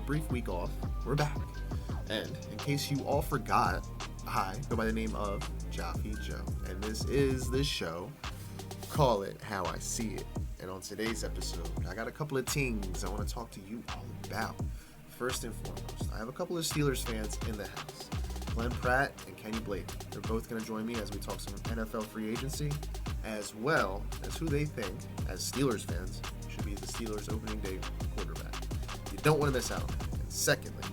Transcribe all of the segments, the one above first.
Brief week off, we're back. And in case you all forgot, I go by the name of Joffey Joe, and this is the show, Call It How I See It. And on today's episode, I got a couple of things I want to talk to you all about. First and foremost, I have a couple of Steelers fans in the house, Glenn Pratt and Kenny Blake. They're both going to join me as we talk some NFL free agency, as well as who they think, as Steelers fans, should be the Steelers opening day quarterback. You don't want to miss out. And secondly,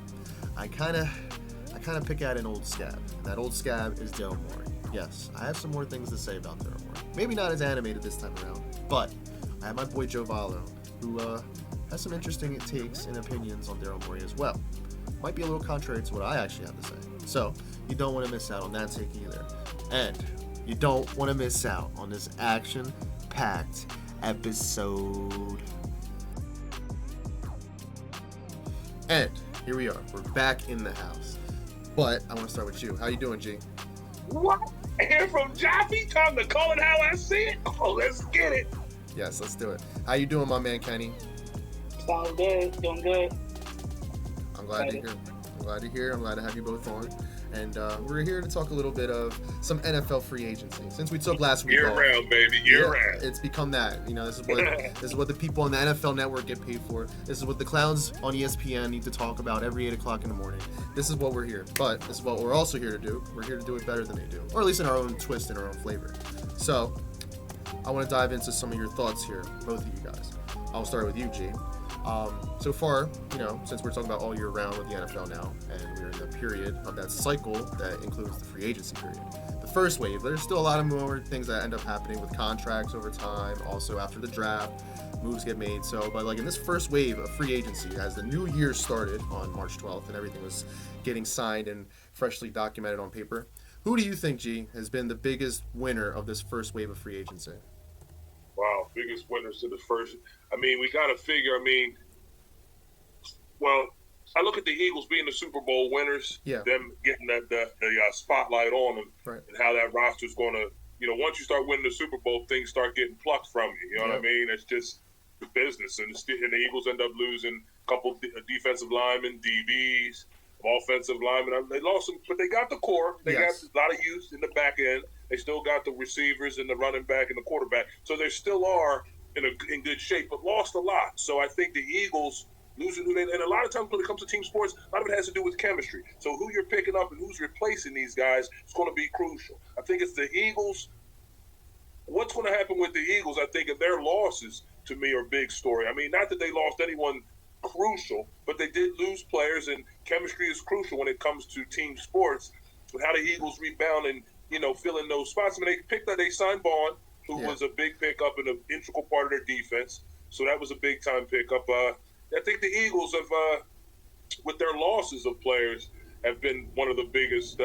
I kind of pick out an old scab, and that old scab is Daryl Morey. Yes, I have some more things to say about Daryl Morey. Maybe not as animated this time around, but I have my boy Joe Valo, who has some interesting takes and opinions on Daryl Morey as well. Might be a little contrary to what I actually have to say. So you don't want to miss out on that take either. And you don't want to miss out on this action-packed episode. And here we are. We're back in the house. But I want to start with you. How you doing, G? What? Here from Joffey? Time to call it how I see it? Oh, let's get it. Yes, let's do it. How you doing, my man, Kenny? Sounds good. Doing good. I'm glad to hear. I'm glad to have you both on. And we're here to talk a little bit of some NFL free agency. Since we took last week off, year-round, baby, year-round. It's become that. You know, this is what the people on the NFL Network get paid for. This is what the clowns on ESPN need to talk about every 8 o'clock in the morning. This is what we're here. But this is what we're also here to do. We're here to do it better than they do, or at least in our own twist and our own flavor. So I want to dive into some of your thoughts here, both of you guys. I'll start with you, G. So far, you know, since we're talking about all year round with the NFL now, and we're in the period of that cycle that includes the free agency period. The first wave, there's still a lot of more things that end up happening with contracts over time, also after the draft, moves get made. So, but like in this first wave of free agency, as the new year started on March 12th and everything was getting signed and freshly documented on paper, who do you think, G, has been the biggest winner of this first wave of free agency? Wow, biggest winners to the first. I mean, we got to figure, well, I look at the Eagles being the Super Bowl winners, them getting the spotlight on them, right, and how that roster's going to, you know, once you start winning the Super Bowl, things start getting plucked from you. You know what I mean? It's just the business. And the Eagles end up losing a couple defensive linemen, DBs, offensive linemen. They lost them, but they got the core. They got a lot of youth in the back end. They still got the receivers and the running back and the quarterback. So they still are in good shape, but lost a lot. So I think the Eagles losing and a lot of times when it comes to team sports, a lot of it has to do with chemistry. So who you're picking up and who's replacing these guys is going to be crucial. I think it's the Eagles. What's going to happen with the Eagles, I think, if their losses, to me, are a big story. I mean, not that they lost anyone crucial, but they did lose players, and chemistry is crucial when it comes to team sports. And how the Eagles rebound and, you know, fill in those spots. I mean, they signed Bond, who was a big pickup and an integral part of their defense. So that was a big-time pickup. I think the Eagles have, with their losses of players, have been one of the biggest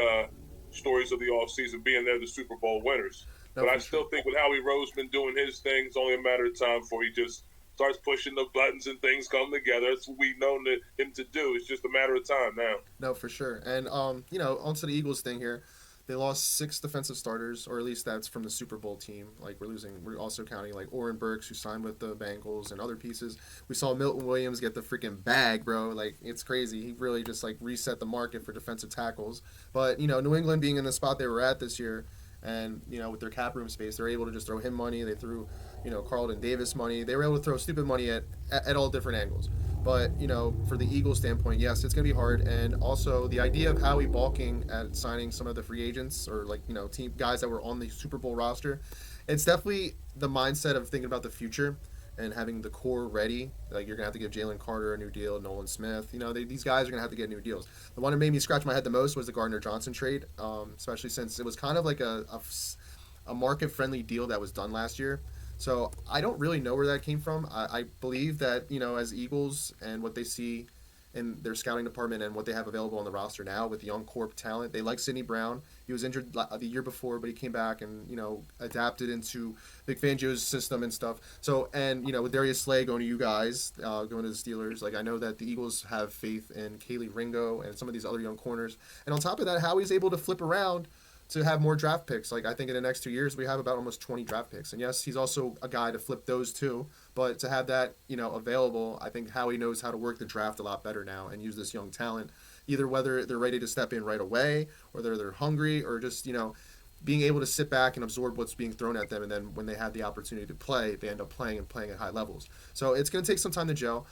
stories of the offseason, being they're the Super Bowl winners. But I still think with Howie Roseman doing his thing, it's only a matter of time before he just starts pushing the buttons and things come together. That's what we've known him to do. It's just a matter of time now. No, for sure. And, you know, onto the Eagles thing here. They lost 6 defensive starters, or at least that's from the Super Bowl team. Like, we're also counting, like, Oren Burks, who signed with the Bengals, and other pieces. We saw Milton Williams get the freaking bag, bro. Like, it's crazy. He really just, like, reset the market for defensive tackles. But, you know, New England being in the spot they were at this year, and, you know, with their cap room space, they're able to just throw him money. They threw, you know, Carlton Davis money. They were able to throw stupid money at all different angles. But, you know, for the Eagles standpoint, yes, it's going to be hard. And also the idea of Howie balking at signing some of the free agents or, like, you know, team guys that were on the Super Bowl roster, it's definitely the mindset of thinking about the future and having the core ready. Like, you're going to have to give Jalen Carter a new deal, Nolan Smith. You know, these guys are going to have to get new deals. The one that made me scratch my head the most was the Gardner Johnson trade, especially since it was kind of like a a market-friendly deal that was done last year. So I don't really know where that came from. I believe that, as Eagles and what they see in their scouting department and what they have available on the roster now with young corp talent, they like Sidney Brown. He was injured the year before, but he came back and, adapted into Vic Fangio's system and stuff. So, and, with Darius Slay going to you guys, going to the Steelers, like I know that the Eagles have faith in Kaylee Ringo and some of these other young corners. And on top of that, Howie's able to flip around to have more draft picks. Like I think in the next 2 years we have about almost 20 draft picks. And yes, he's also a guy to flip those too. But to have that, available, I think Howie knows how to work the draft a lot better now and use this young talent, either whether they're ready to step in right away or they're hungry or just, being able to sit back and absorb what's being thrown at them. And then when they have the opportunity to play, they end up playing at high levels. So it's going to take some time to gel.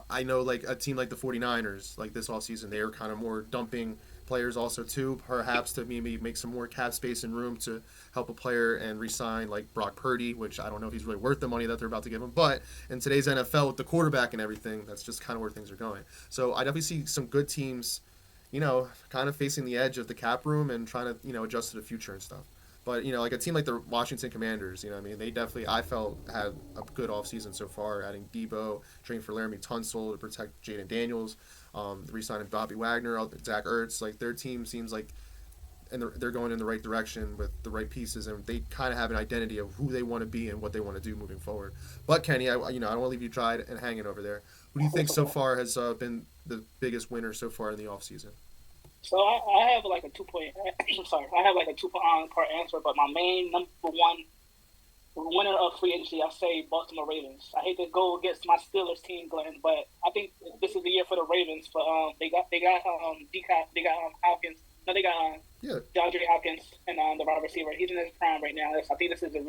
I know like a team like the 49ers, like this offseason, they are kind of more dumping players also too, perhaps to maybe make some more cap space and room to help a player and re-sign like Brock Purdy, which I don't know if he's really worth the money that they're about to give him. But in today's NFL with the quarterback and everything, that's just kind of where things are going. So I definitely see some good teams, kind of facing the edge of the cap room and trying to, adjust to the future and stuff. But, like a team like the Washington Commanders, they definitely, I felt, had a good offseason so far, adding Debo, trading for Laramie Tunsil to protect Jaden Daniels, re-signing Bobby Wagner, Zach Ertz. Like, their team seems like they're going in the right direction with the right pieces, and they kind of have an identity of who they want to be and what they want to do moving forward. But, Kenny, I don't want to leave you dry and hanging over there. Who do you think so far has been the biggest winner so far in the offseason? So I have like a 2-point. I have like a 2-part answer, but my main number one winner of free agency, I say Baltimore Ravens. I hate to go against my Steelers team, Glenn, but I think this is the year for the Ravens. For they got Hopkins. No, they got DeAndre Hopkins and the wide receiver. He's in his prime right now. I think this is a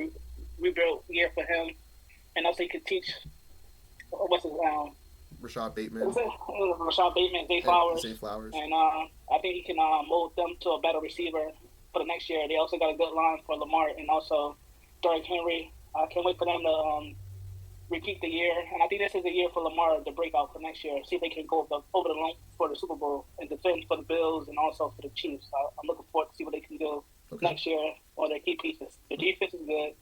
rebuild year for him, and also he could teach. What's his Rashad Bateman. Rashad Bateman, Zay Flowers. And I think he can mold them to a better receiver for the next year. They also got a good line for Lamar and also Derrick Henry. I can't wait for them to repeat the year. And I think this is the year for Lamar to break out for next year. See if they can go over the line for the Super Bowl and defend for the Bills and also for the Chiefs. I'm looking forward to see what they can do next year on their key pieces. The defense is good.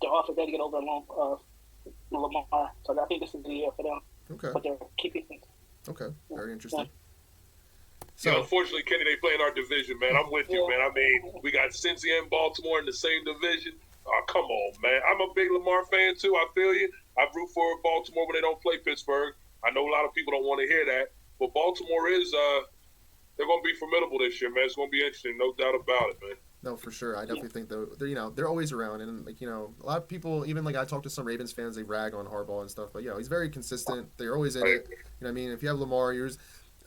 The offense got to get over the line of Lamar. So I think this is the year for them. Okay. But they're keeping things. Okay. Very interesting. So, unfortunately, Kenny, they play in our division, man. I'm with you, man. I mean, we got Cincy and Baltimore in the same division. Oh, come on, man. I'm a big Lamar fan, too. I feel you. I root for Baltimore when they don't play Pittsburgh. I know a lot of people don't want to hear that. But Baltimore is, they're going to be formidable this year, man. It's going to be interesting. No doubt about it, man. No, for sure. I definitely think they're always around, and like a lot of people, even like I talk to some Ravens fans, they rag on Harbaugh and stuff, but he's very consistent. They're always in it. You know what I mean? If you have Lamar, you're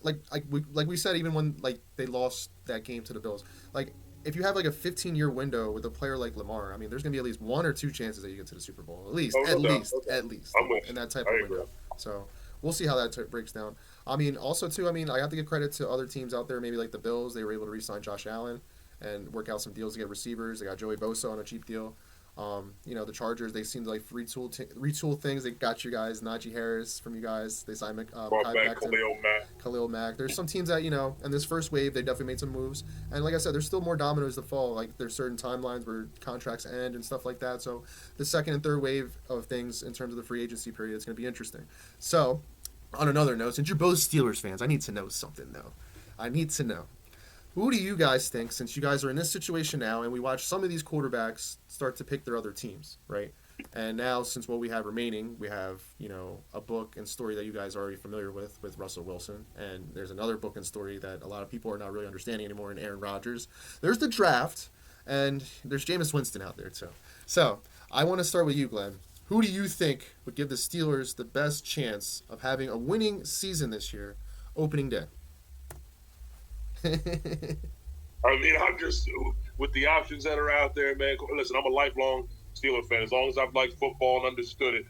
like we said, even when like they lost that game to the Bills, like if you have like a 15-year window with a player like Lamar, I mean, there's gonna be at least 1 or 2 chances that you get to the Super Bowl, at least in that type of window. So we'll see how that breaks down. I mean, also too, I have to give credit to other teams out there, maybe like the Bills. They were able to re-sign Josh Allen and work out some deals to get receivers. They got Joey Bosa on a cheap deal. The Chargers, they seem to like retool things. They got you guys, Najee Harris from you guys. They signed Khalil Mack. There's some teams that, in this first wave, they definitely made some moves. And like I said, there's still more dominoes to fall. Like there's certain timelines where contracts end and stuff like that. So the second and third wave of things in terms of the free agency period is going to be interesting. So on another note, since you're both Steelers fans, I need to know something though. Who do you guys think, since you guys are in this situation now, and we watch some of these quarterbacks start to pick their other teams, right? And now, since what we have remaining, we have, a book and story that you guys are already familiar with Russell Wilson. And there's another book and story that a lot of people are not really understanding anymore in Aaron Rodgers. There's the draft, and there's Jameis Winston out there, too. So, I want to start with you, Glenn. Who do you think would give the Steelers the best chance of having a winning season this year, opening day? I'm just, with the options that are out there, man, listen, I'm a lifelong Steelers fan. As long as I've liked football and understood it,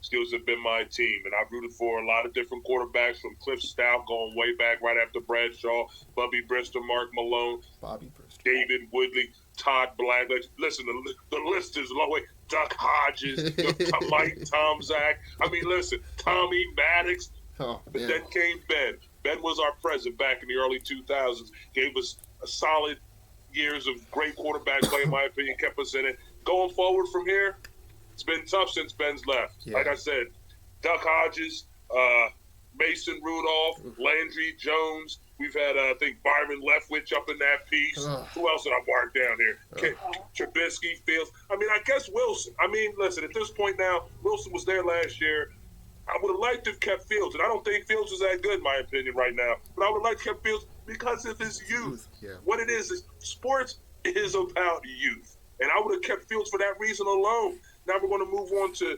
Steelers have been my team. And I've rooted for a lot of different quarterbacks, from Cliff Stout going way back right after Bradshaw, Bubby Brister, Mark Malone, David Woodley, Todd Blank. Listen, the list is long. Duck Hodges, Mike Tomczak. Listen, Tommy Maddox. Then came Ben. Ben was our president back in the early 2000s. Gave us a solid years of great quarterback play, in my opinion, kept us in it. Going forward from here, it's been tough since Ben's left. Yeah. Like I said, Duck Hodges, Mason Rudolph, Landry Jones. We've had, I think, Byron Leftwich up in that piece. Who else did I mark down here? Trubisky, Fields. I mean, I guess Wilson. I mean, listen, at this point now, Wilson was there last year. I would have liked to have kept Fields, and I don't think Fields is that good, in my opinion, right now. But I would have liked to have kept Fields because of his youth. Yeah. What it is sports is about youth. And I would have kept Fields for that reason alone. Now we're going to move on to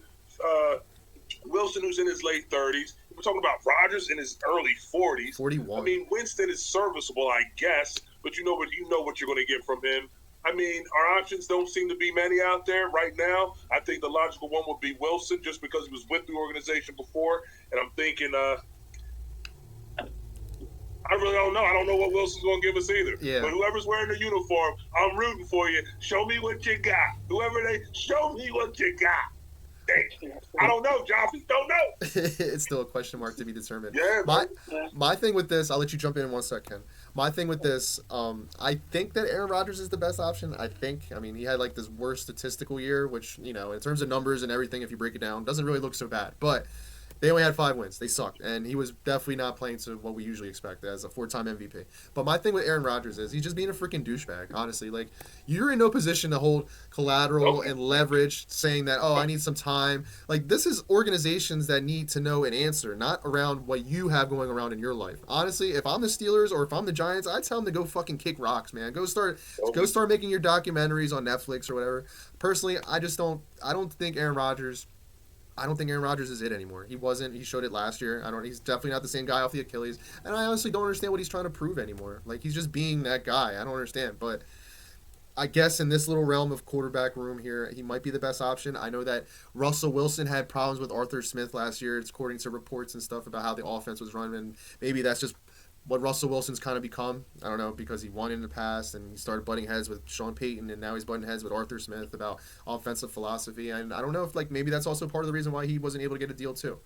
Wilson, who's in his late 30s. We're talking about Rodgers in his early 40s. 41. I mean, Winston is serviceable, I guess, but you know what you're going to get from him. I mean, our options don't seem to be many out there right now. I think the logical one would be Wilson, just because he was with the organization before. And I'm thinking, I really don't know. I don't know what Wilson's going to give us either. Yeah. But whoever's wearing the uniform, I'm rooting for you. Show me what you got. Show me what you got. I don't know, Joffey. Don't know. It's still a question mark to be determined. Yeah. My thing with this, I'll let you jump in 1 second. My thing with this, I think that Aaron Rodgers is the best option. I mean, he had like this worst statistical year, which, you know, in terms of numbers and everything, if you break it down, doesn't really look so bad. But they only had 5 wins. They sucked. And he was definitely not playing to what we usually expect as a 4-time MVP. But my thing with Aaron Rodgers is he's just being a freaking douchebag, honestly. Like, you're in no position to hold collateral and leverage saying that, I need some time. Like, this is organizations that need to know an answer, not around what you have going around in your life. Honestly, if I'm the Steelers or if I'm the Giants, I'd tell them to go fucking kick rocks, man. Go start making your documentaries on Netflix or whatever. Personally, I don't think Aaron Rodgers is it anymore. He wasn't. He showed it last year. He's definitely not the same guy off the Achilles. And I honestly don't understand what he's trying to prove anymore. Like, he's just being that guy. I don't understand. But I guess in this little realm of quarterback room here, he might be the best option. I know that Russell Wilson had problems with Arthur Smith last year. It's according to reports and stuff about how the offense was run. And maybe that's just what Russell Wilson's kind of become. I don't know, because he won in the past and he started butting heads with Sean Payton, and now he's butting heads with Arthur Smith about offensive philosophy. And I don't know if maybe that's also part of the reason why he wasn't able to get a deal too.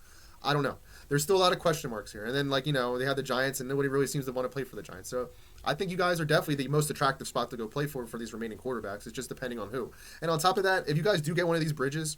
I don't know. There's still a lot of question marks here. And then they had the Giants, and nobody really seems to want to play for the Giants. So I think you guys are definitely the most attractive spot to go play for these remaining quarterbacks. It's just depending on who. And on top of that, if you guys do get one of these bridges,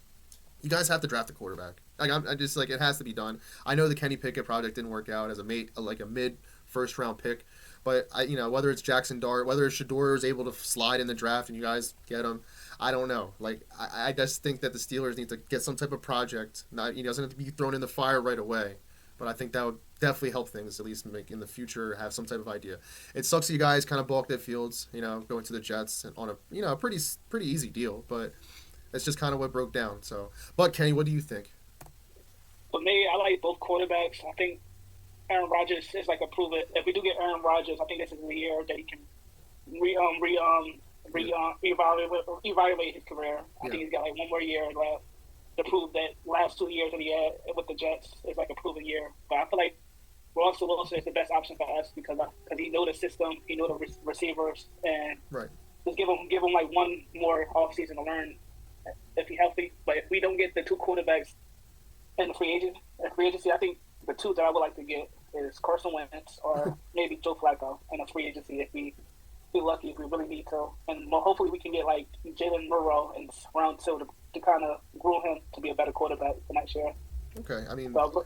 you guys have to draft a quarterback. I just it has to be done. I know the Kenny Pickett project didn't work out as a mid first round pick, but whether it's Jackson Dart, whether it's Shador is able to slide in the draft and you guys get him, I don't know. I just think that the Steelers need to get some type of project. He doesn't have to be thrown in the fire right away, but I think that would definitely help things, at least make in the future have some type of idea. It sucks that you guys kind of balked at Fields, going to the Jets on a pretty easy deal, but it's just kind of what broke down. So, but Kenny, what do you think? For me, I like both quarterbacks. I think Aaron Rodgers is a prove it. If we do get Aaron Rodgers, I think this is the year that he can evaluate his career. I think he's got 1 more year left to prove that last 2 years that he had with the Jets is a proven year. But I feel like Russell Wilson is the best option for us because he knows the system, he knows the receivers, and just give him 1 more offseason to learn if he's healthy. But if we don't get the 2 quarterbacks in the free agency, I think the 2 that I would like to get is Carson Wentz or maybe Joe Flacco in a free agency if we be lucky, if we really need to. And hopefully we can get Jalen Murrow in round 2 to kind of groom him to be a better quarterback for next year. Okay, I mean, we'll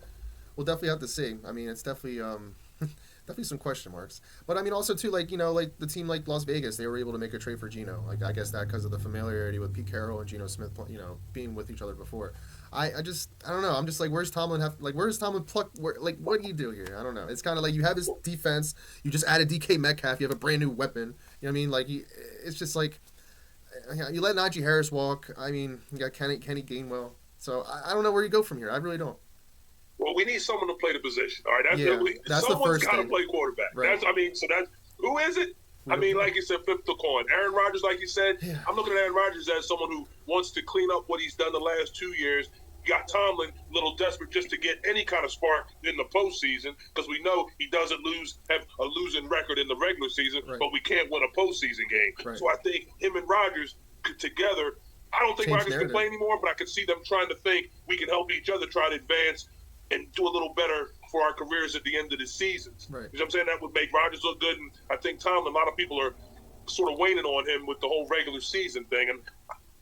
definitely have to see. I mean, it's definitely definitely some question marks. But I mean, also too, the team like Las Vegas, they were able to make a trade for Geno. I guess that because of the familiarity with Pete Carroll and Geno Smith, being with each other before. I don't know. I'm just where's Tomlin where's Tomlin pluck? What do you do here? I don't know. It's kind of you have his defense. You just added DK Metcalf. You have a brand new weapon. You know what I mean? It's just you let Najee Harris walk. I mean, you got Kenny Gainwell. So I don't know where you go from here. I really don't. Well, we need someone to play the position. All right, that's someone's got to thing. play quarterback. Right. Who is it? I mean, like you said, flip the coin. Aaron Rodgers, like you said, I'm looking at Aaron Rodgers as someone who wants to clean up what he's done the last 2 years. You got Tomlin a little desperate just to get any kind of spark in the postseason because we know he doesn't have a losing record in the regular season, but we can't win a postseason game. Right. So I think him and Rodgers together, I don't think Rodgers can play anymore, but I can see them trying to think we can help each other try to advance and do a little better for our careers at the end of the seasons. Right. You know what I'm saying? That would make Rodgers look good, and I think Tomlin, a lot of people are sort of waning on him with the whole regular season thing. And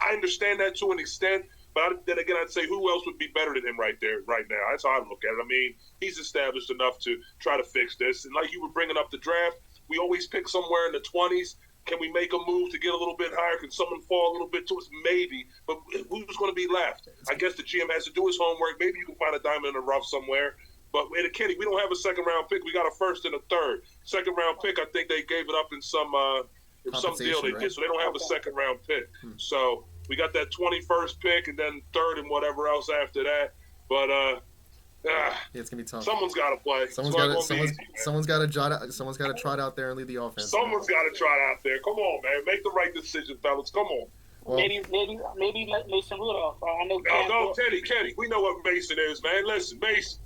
I understand that to an extent, but then again, I'd say who else would be better than him right now? That's how I look at it. I mean, he's established enough to try to fix this. And like you were bringing up the draft, we always pick somewhere in the 20s. Can we make a move to get a little bit higher? Can someone fall a little bit to us? Maybe. But who's going to be left? I guess the GM has to do his homework. Maybe you can find a diamond in the rough somewhere. But in Kenny, we don't have a second-round pick. We got a first and a third. Second-round pick, I think they gave it up in some deal they did. So they don't have a second-round pick. So we got that 21st pick and then third and whatever else after that. But it's gonna be tough. Someone's got to play. Someone's got to trot out there and lead the offense. Someone's got to trot out there. Come on, man. Make the right decision, fellas. Come on. Well, maybe Mason Rudolph. I know. No, Kenny. We know what Mason is, man. Listen, Mason.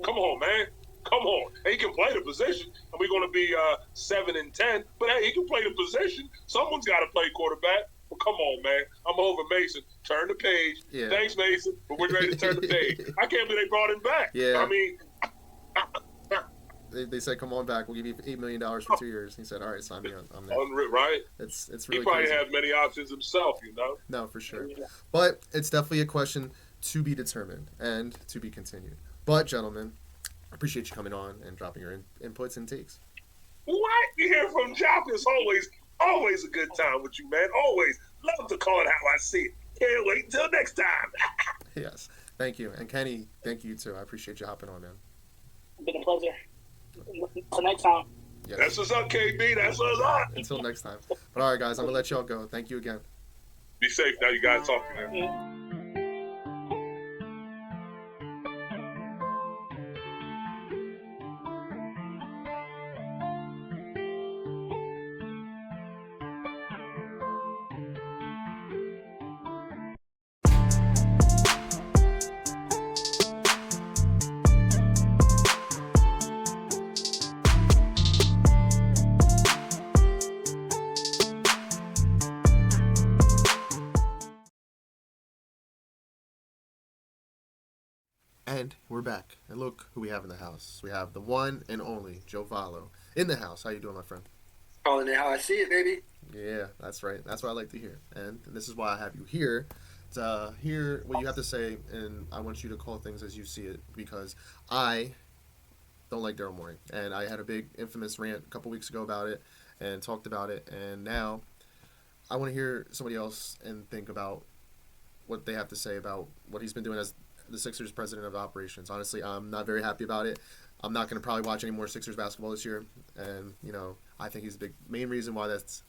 Come on, man. Come on. He can play the position, and we're going to be 7-10. But hey, he can play the position. Someone's got to play quarterback. Well, come on, man. I'm over Mason. Turn the page. Yeah. Thanks, Mason. But we're ready to turn the page. I can't believe they brought him back. Yeah. I mean, they said, "Come on back. We'll give you $8 million for 2 years." He said, "All right, sign me on." I'm there. Right? It's really. He probably crazy. had many options himself, you know. No, for sure. But it's definitely a question to be determined and to be continued. But, gentlemen, I appreciate you coming on and dropping your inputs and takes. What? You hear from Joffey? It's always a good time with you, man. Always. Love to call it how I see it. Can't wait until next time. Yes. Thank you. And Kenny, thank you too. I appreciate you hopping on, man. It's been a pleasure. Until next time. Yes. That's what's up, KB. That's what's up. Until next time. But all right, guys, I'm going to let y'all go. Thank you again. Be safe now. You guys talk, man. And we're back. And look who we have in the house. We have the one and only Joe Valo in the house. How you doing, my friend? Calling it how I see it, baby. Yeah, that's right. That's what I like to hear. And this is why I have you here, to hear what you have to say, and I want you to call things as you see it, because I don't like Daryl Morey. And I had a big infamous rant a couple weeks ago about it and talked about it, and now I want to hear somebody else and think about what they have to say about what he's been doing as the Sixers president of operations. Honestly, I'm not very happy about it. I'm not going to probably watch any more Sixers basketball this year, and I think he's the main reason why that's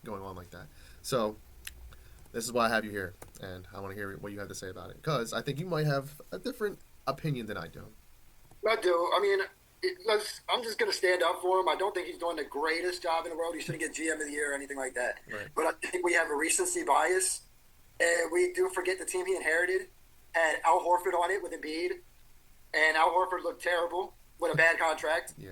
going on like that. So this is why I have you here, and I want to hear what you have to say about it, because I think you might have a different opinion than I do. I do. I mean, I'm just going to stand up for him. I don't think he's doing the greatest job in the world. He shouldn't get GM of the year or anything like that. Right. But I think we have a recency bias, and we do forget the team he inherited had Al Horford on it with Embiid, and Al Horford looked terrible with a bad contract. Yeah.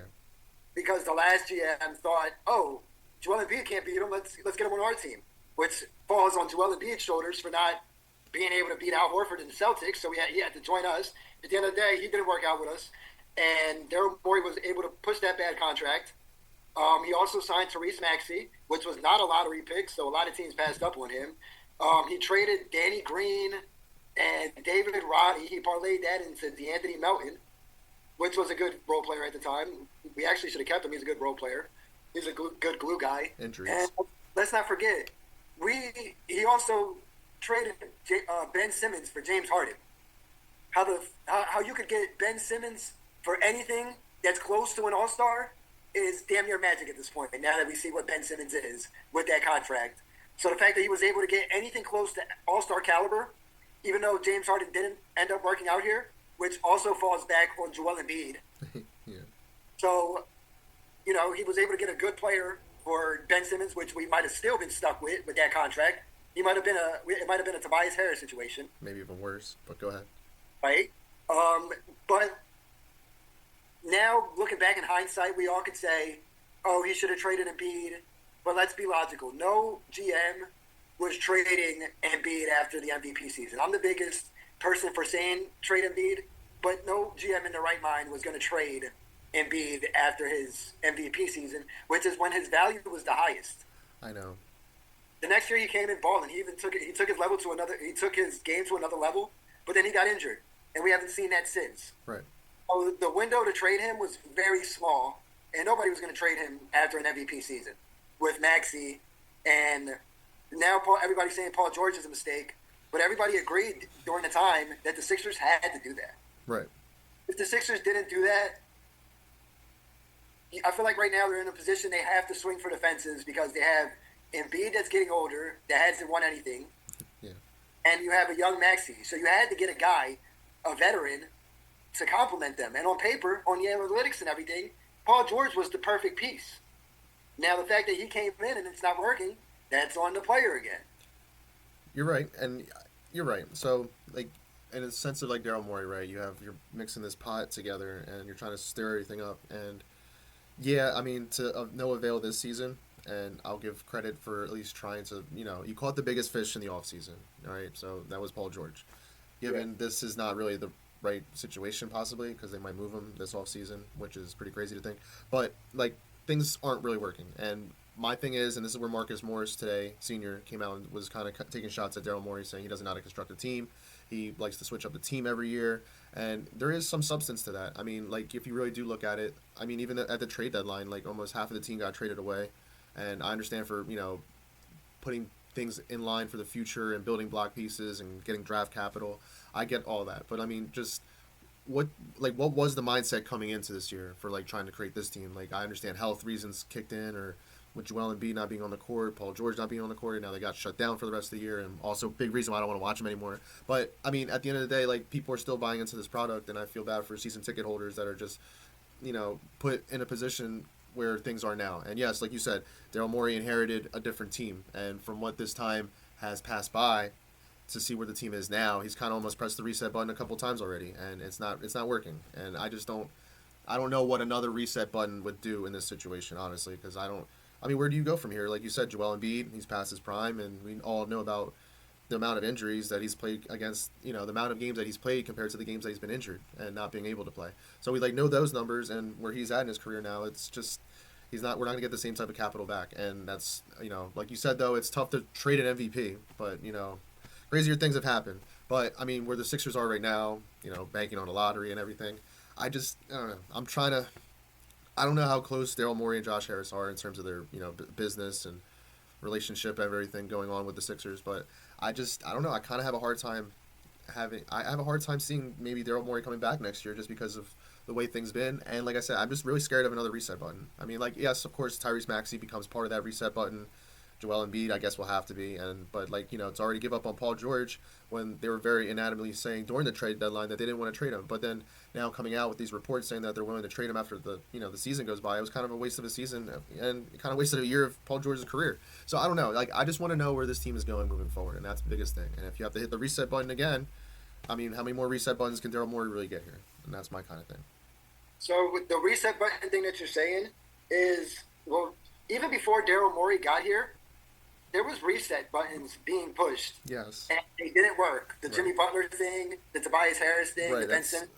Because the last GM thought, oh, Joel Embiid can't beat him. Let's get him on our team, which falls on Joel Embiid's shoulders for not being able to beat Al Horford in the Celtics. So he had to join us. At the end of the day, he didn't work out with us, and Daryl Morey was able to push that bad contract. He also signed Therese Maxey, which was not a lottery pick, so a lot of teams passed up on him. He traded Danny Green and David Roddy. He parlayed that into DeAnthony Melton, which was a good role player at the time. We actually should have kept him. He's a good role player. He's a good glue guy. Injuries. And let's not forget, he also traded Ben Simmons for James Harden. How you could get Ben Simmons for anything that's close to an all-star is damn near magic at this point, now that we see what Ben Simmons is with that contract. So the fact that he was able to get anything close to all-star caliber, even though James Harden didn't end up working out here, which also falls back on Joel Embiid. Yeah. So, he was able to get a good player for Ben Simmons, which we might have still been stuck with that contract. It might have been a Tobias Harris situation. Maybe even worse, but go ahead. Right? But now, looking back in hindsight, we all could say, oh, he should have traded Embiid. But let's be logical. No GM was trading Embiid after the MVP season. I'm the biggest person for saying trade Embiid, but no GM in their right mind was going to trade Embiid after his MVP season, which is when his value was the highest. I know. The next year he came in balling. He even took it. He took his level to another. He took his game to another level. But then he got injured, and we haven't seen that since. Right. So the window to trade him was very small, and nobody was going to trade him after an MVP season with Maxey. And now everybody's saying Paul George is a mistake, but everybody agreed during the time that the Sixers had to do that. Right. If the Sixers didn't do that, I feel like right now they're in a position they have to swing for the fences because they have Embiid that's getting older, that hasn't won anything, and you have a young Maxey. So you had to get a guy, a veteran, to complement them. And on paper, on the analytics and everything, Paul George was the perfect piece. Now the fact that he came in and it's not working, that's on the player again. You're right, and you're right. So, like, in a sense of like Daryl Morey, right? You're mixing this pot together and you're trying to stir everything up. And yeah, I mean, to no avail this season. And I'll give credit for at least trying to, you caught the biggest fish in the offseason, all right? So that was Paul George. Given this is not really the right situation possibly because they might move him this offseason, which is pretty crazy to think. But, like, things aren't really working. And my thing is, and this is where Marcus Morris today, senior, came out and was kind of taking shots at Daryl Morey, saying he doesn't know how to construct a team. He likes to switch up the team every year. And there is some substance to that. I mean, like, if you really do look at it, I mean, even at the trade deadline, like, almost half of the team got traded away. And I understand for, putting things in line for the future and building block pieces and getting draft capital. I get all that. But, I mean, just what was the mindset coming into this year for, like, trying to create this team? Like, I understand health reasons kicked in or with Joel Embiid not being on the court, Paul George not being on the court, and now they got shut down for the rest of the year. And also big reason why I don't want to watch them anymore. But, I mean, at the end of the day, like, people are still buying into this product, and I feel bad for season ticket holders that are just, put in a position where things are now. And yes, like you said, Daryl Morey inherited a different team, and from what this time has passed by to see where the team is now, he's kind of almost pressed the reset button a couple times already, and it's not working. And I don't know what another reset button would do in this situation, honestly, because where do you go from here? Like you said, Joel Embiid, he's past his prime, and we all know about the amount of injuries that he's played against, the amount of games that he's played compared to the games that he's been injured and not being able to play. So we know those numbers, and where he's at in his career now, it's just we're not going to get the same type of capital back. And that's, like you said, though, it's tough to trade an MVP, but, crazier things have happened. But, I mean, where the Sixers are right now, banking on a lottery and everything, I don't know. I don't know how close Daryl Morey and Josh Harris are in terms of their, business and relationship and everything going on with the Sixers, but I don't know. I kind of have a hard time seeing maybe Daryl Morey coming back next year just because of the way things been. And like I said, I'm just really scared of another reset button. I mean, like, yes, of course, Tyrese Maxey becomes part of that reset button. Joel Embiid, I guess, will have to be. But it's already give up on Paul George when they were very inadvertently saying during the trade deadline that they didn't want to trade him. But then now coming out with these reports saying that they're willing to trade him after the season goes by, it was kind of a waste of a season and it kind of wasted a year of Paul George's career. So I don't know. Like, I just want to know where this team is going moving forward, and that's the biggest thing. And if you have to hit the reset button again, I mean, how many more reset buttons can Daryl Morey really get here? And that's my kind of thing. So with the reset button thing that you're saying is, well, even before Daryl Morey got here, there was reset buttons being pushed. Yes. And they didn't work. The Jimmy Butler thing, the Tobias Harris thing, the Ben Simmons.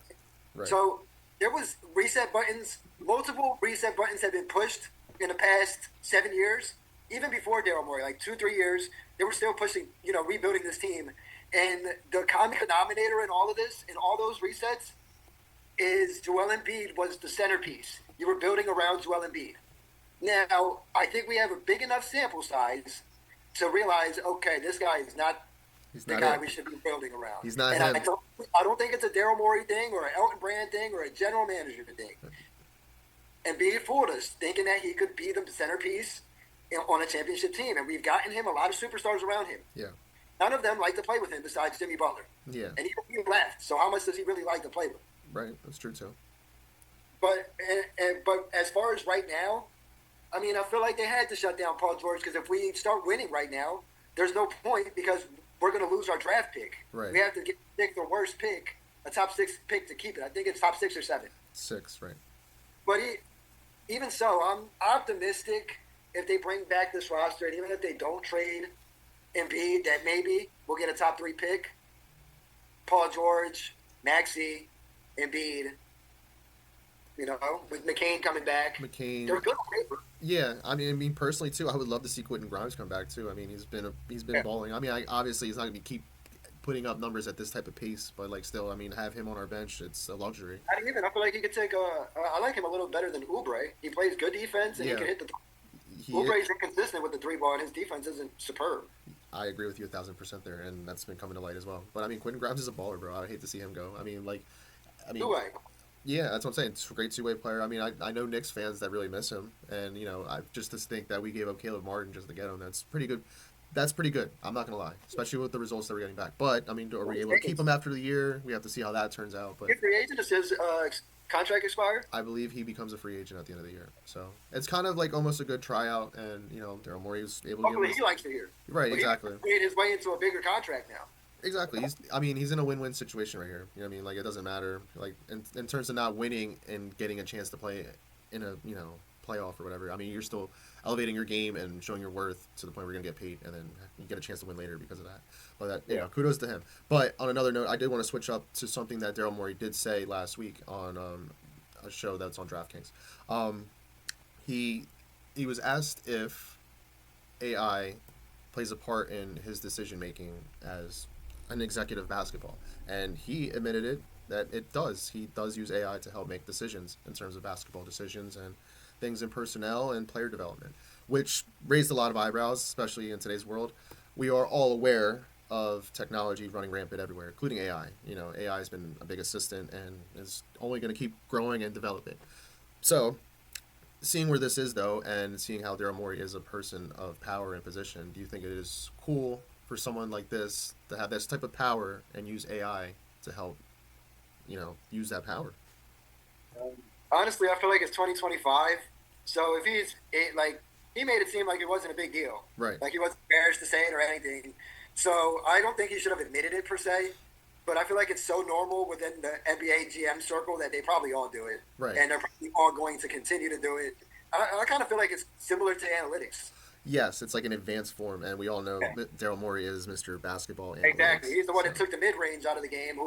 Right. So there was reset buttons. Multiple reset buttons have been pushed in the past 7 years. Even before Daryl Morey, like 2-3 years, they were still pushing, rebuilding this team. And the common denominator in all of this, in all those resets, is Joel Embiid was the centerpiece. You were building around Joel Embiid. Now, I think we have a big enough sample size to realize, okay, this guy is not the guy we should be building around. He's not and him. I don't think it's a Daryl Morey thing or an Elton Brand thing or a general manager thing. Embiid fooled us, thinking that he could be the centerpiece on a championship team. And we've gotten him a lot of superstars around him. Yeah. None of them like to play with him besides Jimmy Butler. Yeah. And he left. So how much does he really like to play with? Right. That's true, too. But as far as right now, I mean, I feel like they had to shut down Paul George because if we start winning right now, there's no point because we're going to lose our draft pick. Right. We have to pick the worst pick, a top 6 pick to keep it. I think it's top 6 or 7. 6, right. But even so, I'm optimistic if they bring back this roster, and even if they don't trade Embiid, that maybe we'll get a top 3 pick. Paul George, Maxey, Embiid, You know, with McCain coming back. They're good on paper. Yeah, I mean, personally too, I would love to see Quentin Grimes come back too. I mean, he's been balling. I mean, obviously he's not gonna keep putting up numbers at this type of pace, but like still, I mean, have him on our bench, it's a luxury. I feel like he could take I like him a little better than Oubre. He plays good defense and he can hit the. Oubre's inconsistent with the 3-ball, and his defense isn't superb. I agree with you 1,000% there, and that's been coming to light as well. But I mean, Quentin Grimes is a baller, bro. I hate to see him go. I mean, Two-way. Yeah, that's what I'm saying. It's a great two-way player. I mean, I know Knicks fans that really miss him, and you know, just to think that we gave up Caleb Martin just to get him, that's pretty good. That's pretty good. I'm not gonna lie, especially with the results that we're getting back. But I mean, are we able to keep him after the year? We have to see how that turns out. But free agent, it says contract expired. I believe he becomes a free agent at the end of the year. So it's kind of like almost a good tryout, and you know, Daryl Morey was able to. Hopefully, he likes to hear. Right, exactly. He made his way into a bigger contract now. Exactly. He's in a win-win situation right here. You know what I mean? Like, it doesn't matter. Like, in terms of not winning and getting a chance to play in a, you know, playoff or whatever. I mean, you're still elevating your game and showing your worth to the point where you're going to get paid, and then you get a chance to win later because of that. But that, you know, kudos to him. But on another note, I did want to switch up to something that Daryl Morey did say last week on a show that's on DraftKings. He was asked if AI plays a part in his decision-making as an executive basketball, and he admitted it that it does. He does use AI to help make decisions in terms of basketball decisions and things in personnel and player development, which raised a lot of eyebrows, especially in today's world. We are all aware of technology running rampant everywhere, including AI. You know, AI has been a big assistant and is only going to keep growing and developing. So, seeing where this is, though, and seeing how Daryl Morey is a person of power and position, do you think it is cool for someone like this to have this type of power and use AI to help, you know, use that power? Honestly, I feel like it's 2025. So if he made it seem like it wasn't a big deal. Right. Like he wasn't embarrassed to say it or anything. So I don't think he should have admitted it per se. But I feel like it's so normal within the NBA GM circle that they probably all do it. Right. And they're probably all going to continue to do it. I kind of feel like it's similar to analytics. Yes, it's like an advanced form, and we all know Daryl Morey is Mr. Basketball analytics. Exactly. He's the one that took the mid-range out of the game.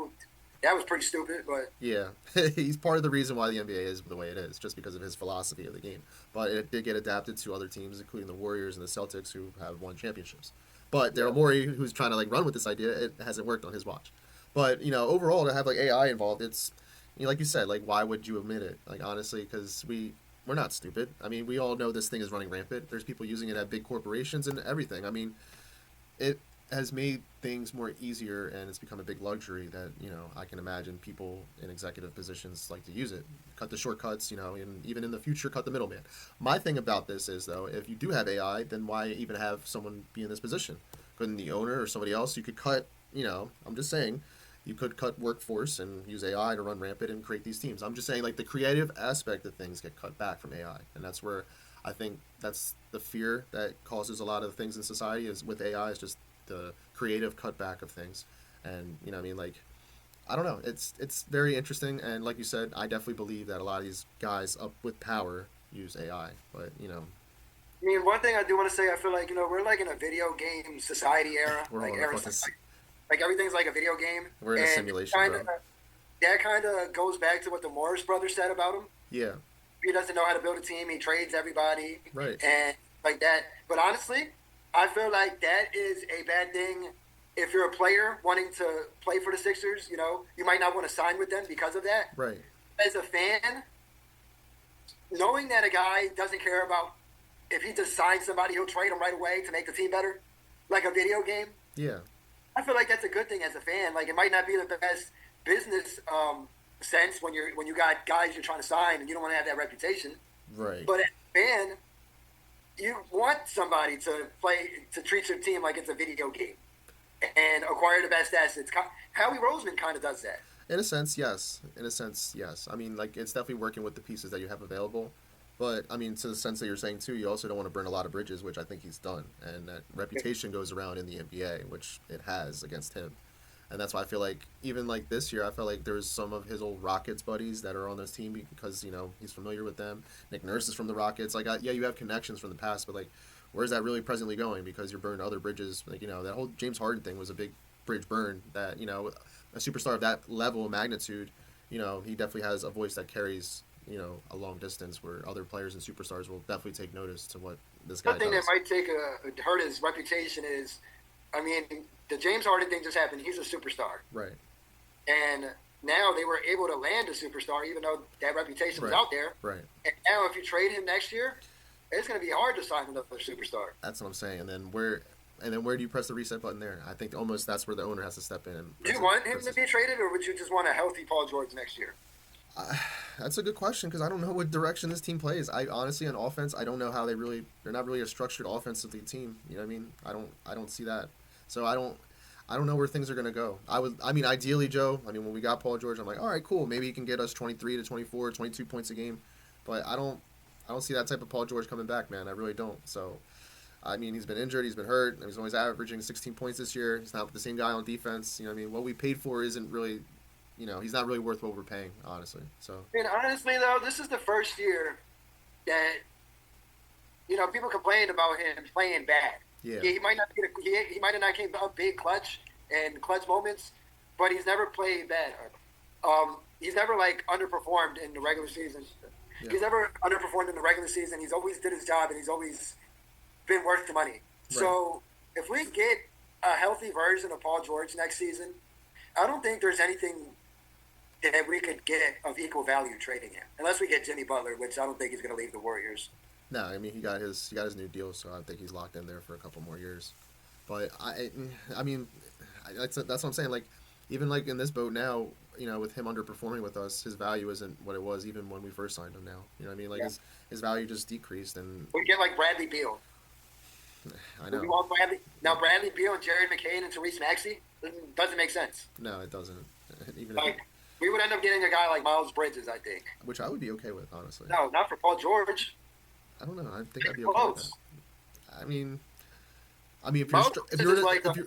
That was pretty stupid, but... Yeah. He's part of the reason why the NBA is the way it is, just because of his philosophy of the game. But it did get adapted to other teams, including the Warriors and the Celtics, who have won championships. But Daryl Morey, who's trying to like run with this idea, it hasn't worked on his watch. But, you know, overall, to have like AI involved, it's, you know, like you said, like, why would you admit it? Like, honestly, because we're not stupid. I mean, we all know this thing is running rampant. There's people using it at big corporations and everything. I mean, it has made things more easier, and it's become a big luxury that, you know, I can imagine people in executive positions like to use it. Cut the shortcuts, you know, and even in the future, cut the middleman. My thing about this is, though, if you do have AI, then why even have someone be in this position? Couldn't the owner or somebody else, you could cut, you know, I'm just saying, you could cut workforce and use AI to run rampant and create these teams. I'm just saying, like, the creative aspect of things get cut back from AI. And that's where I think that's the fear that causes a lot of things in society is with AI is just the creative cutback of things. And, you know what I mean? Like, I don't know. It's very interesting. And like you said, I definitely believe that a lot of these guys up with power use AI. But, you know. I mean, one thing I do want to say, I feel like, you know, we're like in a video game society era. Like everything's like a video game. We're in a simulation, bro. That kind of goes back to what the Morris brothers said about him. Yeah. He doesn't know how to build a team. He trades everybody. Right. And like that. But honestly, I feel like that is a bad thing. If you're a player wanting to play for the Sixers, you know, you might not want to sign with them because of that. Right. As a fan, knowing that a guy doesn't care about if he just signs somebody, he'll trade him right away to make the team better, like a video game. Yeah. I feel like that's a good thing as a fan. Like, it might not be the best business sense when you got guys you're trying to sign and you don't want to have that reputation. Right. But as a fan, you want somebody to treat your team like it's a video game and acquire the best assets. Howie Roseman kind of does that. In a sense, yes. I mean, like, it's definitely working with the pieces that you have available. But, I mean, to the sense that you're saying, too, you also don't want to burn a lot of bridges, which I think he's done. And that reputation goes around in the NBA, which it has against him. And that's why I feel like, even like this year, I felt like there's some of his old Rockets buddies that are on this team because, you know, he's familiar with them. Nick Nurse is from the Rockets. Like, yeah, you have connections from the past, but, like, where's that really presently going? Because you're burning other bridges. Like, you know, that whole James Harden thing was a big bridge burn that, you know, a superstar of that level of magnitude, you know, he definitely has a voice that carries a long distance where other players and superstars will definitely take notice to what this guy does. The thing that might hurt his reputation is, I mean, the James Harden thing just happened. He's a superstar. Right. And now they were able to land a superstar, even though that reputation was out there. Right. And now if you trade him next year, it's going to be hard to sign another superstar. That's what I'm saying. And then where do you press the reset button there? I think almost that's where the owner has to step in. Do you want him to be traded, or would you just want a healthy Paul George next year? That's a good question because I don't know what direction this team plays. I honestly, on offense, I don't know how they're not really a structured offensively team. You know what I mean? I don't see that. So I don't know where things are going to go. Ideally, Joe, when we got Paul George, I'm like, all right, cool. Maybe he can get us 23 to 24, 22 points a game. But I don't see that type of Paul George coming back, man. I really don't. So, he's been injured. He's been hurt. He's always averaging 16 points this year. He's not the same guy on defense. What we paid for isn't really, he's not really worth what we're paying, honestly. So. Honestly, though, this is the first year that, people complained about him playing bad. Yeah. He might not he might have not came up big clutch moments, but he's never played bad. He's never underperformed in the regular season. Yeah. He's never underperformed in the regular season. He's always did his job, and he's always been worth the money. Right. So if we get a healthy version of Paul George next season, I don't think there's anything that we could get of equal value trading him, unless we get Jimmy Butler, which I don't think he's going to leave the Warriors. No, he got his new deal, so I think he's locked in there for a couple more years. But that's what I'm saying. Even in this boat now, with him underperforming with us, his value isn't what it was even when we first signed him. Now, you know what I mean? His value just decreased, and we get Bradley Beal. I know. We want Bradley Beal and Jared McCain and Therese Maxey. It doesn't make sense. No, it doesn't. Even we would end up getting a guy like Miles Bridges, I think. Which I would be okay with, honestly. No, not for Paul George. I don't know. I think I'd be okay with that.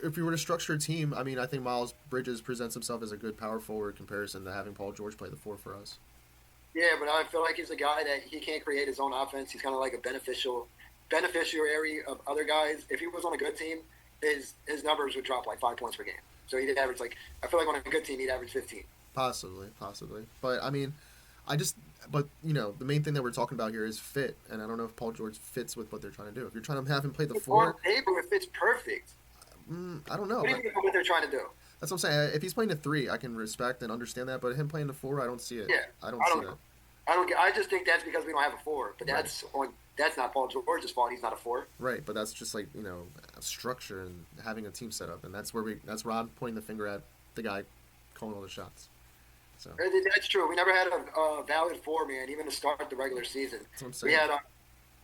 If you were to structure a team, I think Miles Bridges presents himself as a good power forward comparison to having Paul George play the 4 for us. Yeah, but I feel like he's a guy that he can't create his own offense. He's kind of like a beneficiary of other guys. If he was on a good team, his numbers would drop 5 points per game. So he'd average I feel like on a good team he'd average 15. Possibly. But the main thing that we're talking about here is fit, and I don't know if Paul George fits with what they're trying to do. If you're trying to have him play the 4, on paper it fits perfect. I don't know. What do you think what they're trying to do? That's what I'm saying. If he's playing the 3, I can respect and understand that, but him playing the 4, I don't see it. Yeah, I don't see that. I just think that's because we don't have a 4, but that's not Paul George's fault. He's not a 4. Right, but that's just a structure and having a team set up, and that's where I'm pointing the finger at the guy calling all the shots. So. That's true. We never had a valid 4 man, even to start the regular season. That's what I'm saying.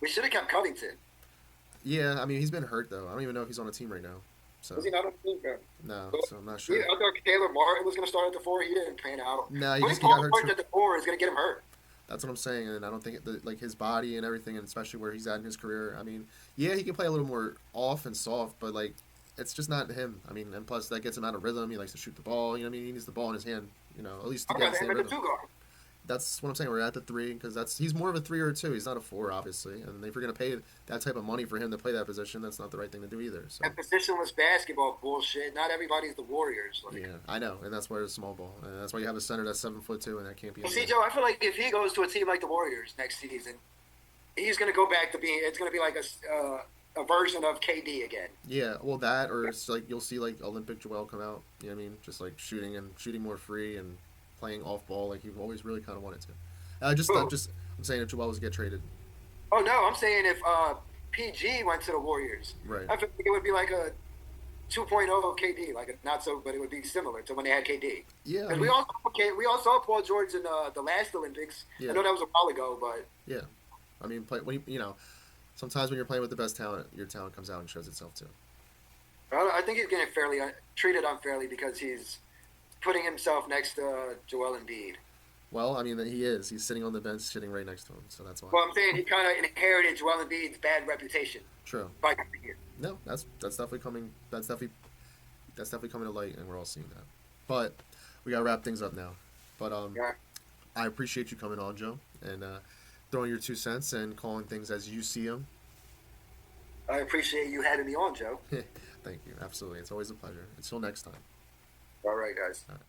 We should have kept Covington. Yeah, he's been hurt though. I don't even know if he's on a team right now. So. Was he not on the team? No, so I'm not sure. I thought Caleb Martin was going to start at the 4. He didn't pan out. No, he got hurt. At the 4 is going to get him hurt. That's what I'm saying, and I don't think his body and everything, and especially where he's at in his career. Yeah, he can play a little more off and soft, but it's just not him. And plus that gets him out of rhythm. He likes to shoot the ball. He needs the ball in his hand. At least to get the rhythm. That's what I'm saying. We're at the 3 because he's more of a 3 or a 2. He's not a 4, obviously. And if you're going to pay that type of money for him to play that position, that's not the right thing to do either. So. That positionless basketball bullshit. Not everybody's the Warriors. Yeah, I know, and that's why it's small ball, and that's why you have a center that's 7'2", and that can't be. See, Joe, I feel like if he goes to a team like the Warriors next season, he's going to go back to being. It's going to be like a version of KD again. Yeah, well, that or it's you'll see Olympic Joel come out. You know what I mean? Just shooting more free and playing off ball like you've always really kind of wanted to. I'm saying if Joel was to get traded. Oh no, I'm saying if PG went to the Warriors. Right. I think it would be like a 2.0 of KD, but it would be similar to when they had KD. Yeah. We all saw Paul George in the last Olympics. Yeah. I know that was a while ago, but yeah, sometimes when you're playing with the best talent, your talent comes out and shows itself too. I think he's getting treated unfairly because he's putting himself next to Joel Embiid. Well, he is. He's sitting on the bench, sitting right next to him, so that's why. Well, I'm saying he kind of inherited Joel Embiid's bad reputation. True. By coming here. No, that's definitely coming. That's definitely coming to light, and we're all seeing that. But we gotta wrap things up now. But yeah. I appreciate you coming on, Joe, and throwing your 2 cents and calling things as you see them. I appreciate you having me on, Joe. Thank you. Absolutely, it's always a pleasure. Until next time. All right, guys. All right.